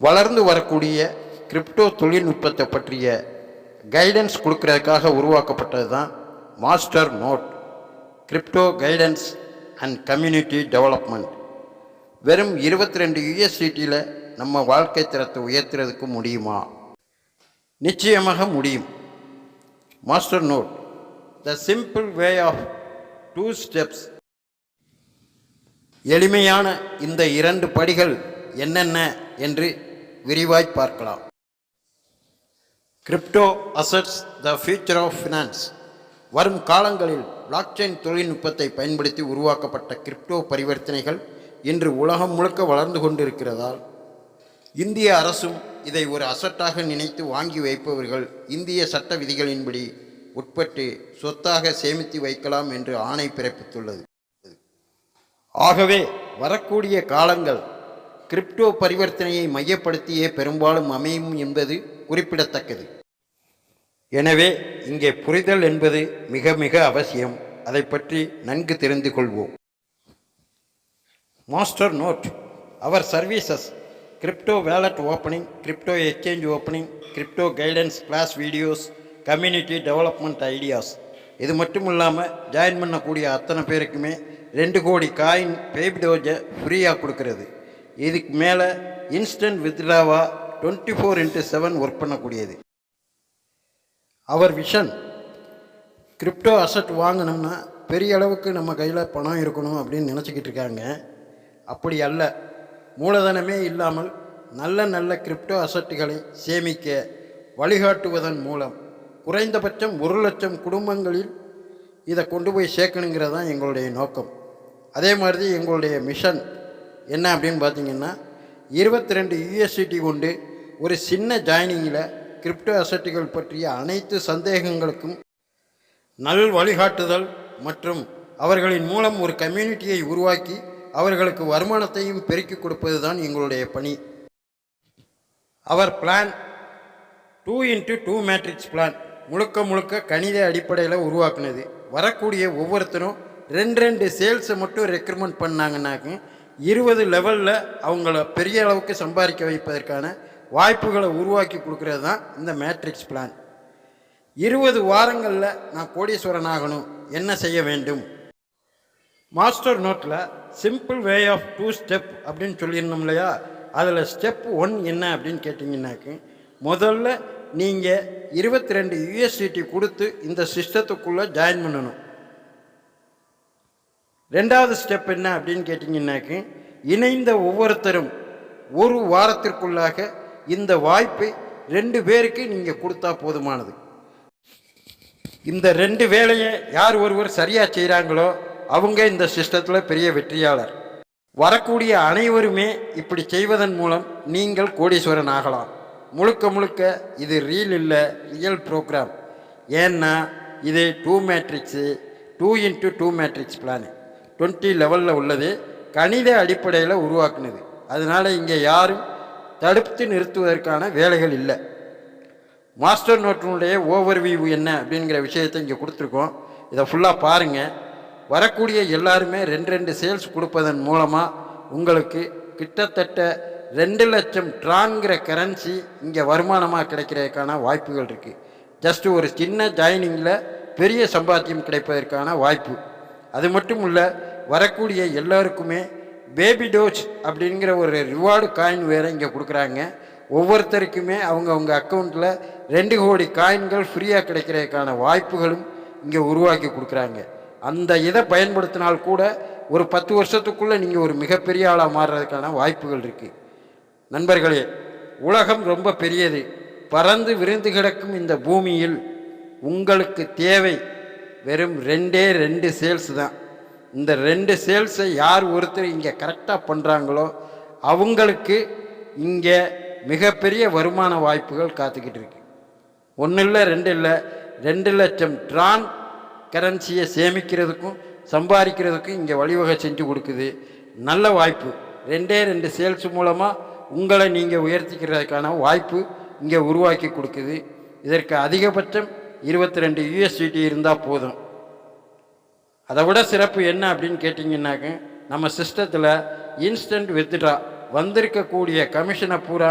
வளர்ந்து வரக்கூடிய கிரிப்டோ தொழில்நுட்பத்தை பற்றிய கைடன்ஸ் கொடுக்கறதுக்காக உருவாக்கப்பட்டது தான் master node crypto guidance and community development. வெறும் 22 USDTயில் நம்ம வாழ்க்கை தரத்தை உயர்த்துறதுக்கு முடியுமா? நிச்சயமாக முடியும். Master node the simple way of 2 steps. எளிமையான இந்த 2 படிகள் என்னென்ன என்று விரிவாய் பார்க்கலாம். Crypto assets the future of finance. வரும் காலங்களில் பிளாக்செயின் தொழில்நுட்பத்தை பயன்படுத்தி உருவாக்கப்பட்ட கிரிப்டோ பரிவர்த்தனைகள் இன்று உலகம் முழுக்க வளர்ந்து கொண்டிருக்கிறதால் இந்திய அரசும் இதை ஒரு அசட்டாக நினைத்து வாங்கி வைப்பவர்கள் இந்திய சட்ட விதிகளின்படி உட்பட்டு சொத்தாக சேமித்து வைக்கலாம் என்று ஆணை பிறப்பித்துள்ளது. ஆகவே வரக்கூடிய காலங்கள் கிரிப்டோ பரிவர்த்தனையை மையப்படுத்தியே பெரும்பாலும் அமையும் என்பது குறிப்பிடத்தக்கது. எனவே இங்கே புரிதல் என்பது மிக மிக அவசியம். அதை பற்றி நன்கு தெரிந்து கொள்வோம். Master node our services crypto wallet opening, crypto exchange opening, crypto guidance class videos, community development ideas. இது மட்டும் இல்லாமல் ஜாயின் பண்ணக்கூடிய அத்தனை பேருக்குமே 2 கோடி காயின் பேபிடோஜை ஃப்ரீயாக கொடுக்கறது. இதுக்கு மேலே இன்ஸ்டன்ட் வித்ட்ராவாக 24/7 ஒர்க் பண்ணக்கூடியது. அவர் விஷன் கிரிப்டோ அசட் வாங்கணும்னா பெரிய அளவுக்கு நம்ம கையில் பணம் இருக்கணும் அப்படின்னு நினச்சிக்கிட்டு இருக்காங்க. அப்படி அல்ல. மூலதனமே இல்லாமல் நல்ல கிரிப்டோ அசட்டுகளை சேமிக்க வழிகாட்டுவதன் மூலம் குறைந்தபட்சம் 1 லட்சம் குடும்பங்களில் இதை கொண்டு போய் சேர்க்கணுங்கிறது தான் எங்களுடைய நோக்கம். அதே மாதிரி எங்களுடைய மிஷன் என்ன அப்படின்னு பார்த்தீங்கன்னா 22 USDT கொண்டு ஒரு சின்ன ஜாயினிங்கில் கிரிப்டோ அசட்டுகள் பற்றிய அனைத்து சந்தேகங்களுக்கும் நல் வழிகாட்டுதல் மற்றும் அவர்களின் மூலம் ஒரு கம்யூனிட்டியை உருவாக்கி அவர்களுக்கு வருமானத்தையும் பெருக்கிக் கொடுப்பது தான் எங்களுடைய பணி. அவர் பிளான் 2x2 மேட்ரிக்ஸ் பிளான் முழுக்க கணித அடிப்படையில் உருவாக்குனது. வரக்கூடிய ஒவ்வொருத்தரும் 2 சேல்ஸை மட்டும் ரெக்ரூட்மெண்ட் பண்ணாங்கன்னாக்க 20 லெவலில் அவங்கள பெரிய அளவுக்கு சம்பாதிக்க வைப்பதற்கான வாய்ப்புகளை உருவாக்கி கொடுக்கறது தான் இந்த மேட்ரிக்ஸ் பிளான். 20 வாரங்களில் நான் கோடீஸ்வரன் ஆகணும், என்ன செய்ய வேண்டும்? மாஸ்டர் நோட்டில் சிம்பிள் வே ஆஃப் 2 ஸ்டெப் அப்படின்னு சொல்லியிருந்தோம் இல்லையா? அதில் ஸ்டெப் 1 என்ன அப்படின்னு கேட்டிங்கன்னாக்க, முதல்ல நீங்கள் 22 USDT கொடுத்து இந்த சிஸ்டத்துக்குள்ளே ஜாயின் பண்ணணும். 2வது ஸ்டெப் என்ன அப்படின்னு கேட்டிங்கன்னாக்க, இணைந்த ஒவ்வொருத்தரும் 1 வாரத்திற்குள்ளாக இந்த வாய்ப்பை 2 பேருக்கு நீங்கள் கொடுத்தா போதுமானது. இந்த 2 வேலையை யார் ஒருவர் சரியாக செய்கிறாங்களோ அவங்க இந்த சிஸ்டத்தில் பெரிய வெற்றியாளர். வரக்கூடிய அனைவருமே இப்படி செய்வதன் மூலம் நீங்கள் கோடீஸ்வரன் ஆகலாம். முழுக்க இது ரீல் இல்லை, ரியல் ப்ரோக்ராம். ஏன்னா இது 2 மேட்ரிக்ஸு 2x2 மேட்ரிக்ஸ் பிளானு 20 லெவலில் உள்ளது, கணித அடிப்படையில் உருவாக்குனது. அதனால் இங்கே யாரும் தடுத்து நிறுத்துவதற்கான வேலைகள் இல்லை. மாஸ்டர் நோட்டினுடைய ஓவர்வியூ என்ன அப்படிங்கிற விஷயத்தை இங்கே கொடுத்துருக்கோம். இதை ஃபுல்லாக பாருங்கள். வரக்கூடிய எல்லாருமே 2 சேல்ஸ் கொடுப்பதன் மூலமாக உங்களுக்கு கிட்டத்தட்ட 2 லட்சம் ட்ரான்கிற கரன்சி இங்கே வருமானமாக கிடைக்கிறதுக்கான வாய்ப்புகள் இருக்குது. ஜஸ்ட் ஒரு சின்ன ஜாயினிங்கில் பெரிய சம்பாத்தியம் கிடைப்பதற்கான வாய்ப்பு. அது மட்டும் இல்லை, வரக்கூடிய எல்லாருக்குமே பேபி டோஜ் அப்படிங்கிற ஒரு ரிவார்டு காயின் வேறு இங்கே கொடுக்குறாங்க. ஒவ்வொருத்தருக்குமே அவங்க அக்கௌண்ட்டில் 2 கோடி காயின்கள் ஃப்ரீயாக கிடைக்கிறதுக்கான வாய்ப்புகளும் இங்கே உருவாக்கி கொடுக்குறாங்க. அந்த இதை பயன்படுத்தினால் கூட ஒரு 10 வருஷத்துக்குள்ளே நீங்கள் ஒரு மிகப்பெரிய ஆளாக மாறுறதுக்கான வாய்ப்புகள் இருக்குது. நண்பர்களே, உலகம் ரொம்ப பெரியது. பறந்து விரிந்து கிடக்கும் இந்த பூமியில் உங்களுக்கு தேவை வெறும் 2 சேல்ஸ் தான். இந்த 2 சேல்ஸை யார் ஒருத்தர் இங்கே கரெக்டாக பண்ணுறாங்களோ அவங்களுக்கு இங்கே மிகப்பெரிய வருமான வாய்ப்புகள் காத்துக்கிட்டு இருக்கு. 1 இல்லை 2 இல்லை, 2 லட்சம் ட்ரான் கரன்சியை சேமிக்கிறதுக்கும் சம்பாதிக்கிறதுக்கும் இங்கே வழிவகை செஞ்சு கொடுக்குது. நல்ல வாய்ப்பு. 2 சேல்ஸ் மூலமாக உங்களை நீங்கள் உயர்த்திக்கிறதுக்கான வாய்ப்பு இங்கே உருவாக்கி கொடுக்குது. இதற்கு அதிகபட்சம் 22 USDT இருந்தால் போதும். அதை விட சிறப்பு என்ன அப்படின்னு கேட்டிங்கன்னாக்க, நம்ம சிஸ்டத்தில் இன்ஸ்டன்ட் வித்ட்ரா வந்திருக்கக்கூடிய கமிஷனை பூரா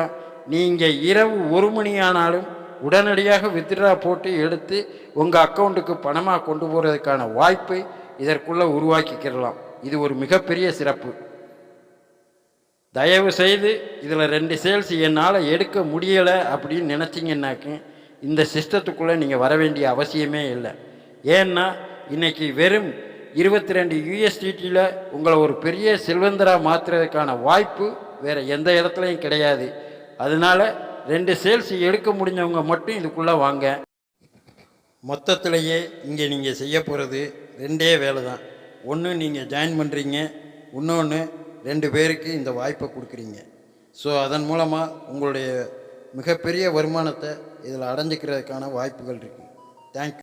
நீங்கள் இரவு 1 மணி ஆனாலும் உடனடியாக வித்ட்ரா போட்டு எடுத்து உங்கள் அக்கௌண்ட்டுக்கு பணமாக கொண்டு போகிறதுக்கான வாய்ப்பை இதற்குள்ளே உருவாக்கிக்கிறலாம். இது ஒரு மிகப்பெரிய சிறப்பு. தயவு செய்து இதில் 2 சேல்ஸ் என்னால் எடுக்க முடியலை அப்படின்னு நினச்சிங்கன்னாக்கு இந்த சிஸ்டத்துக்குள்ளே நீங்கள் வர வேண்டிய அவசியமே இல்லை. ஏன்னா இன்றைக்கி வெறும் 22 USDTயில் உங்களை ஒரு பெரிய செல்வந்தராக மாற்றுறதுக்கான வாய்ப்பு வேறு எந்த இடத்துலையும் கிடையாது. அதனால் 2 சேல்ஸ் எடுக்க முடிஞ்சவங்க மட்டும் இதுக்குள்ளே வாங்க. மொத்தத்திலேயே இங்கே நீங்கள் செய்ய போகிறது 2 வேலை தான். ஒன்று நீங்கள் ஜாயின் பண்ணுறீங்க, இன்னொன்று 2 பேருக்கு இந்த வாய்ப்பை கொடுக்குறீங்க. ஸோ அதன் மூலமாக உங்களுடைய மிகப்பெரிய வருமானத்தை இதில் அடைஞ்சிக்கிறதுக்கான வாய்ப்புகள் இருக்குது. தேங்க்யூ.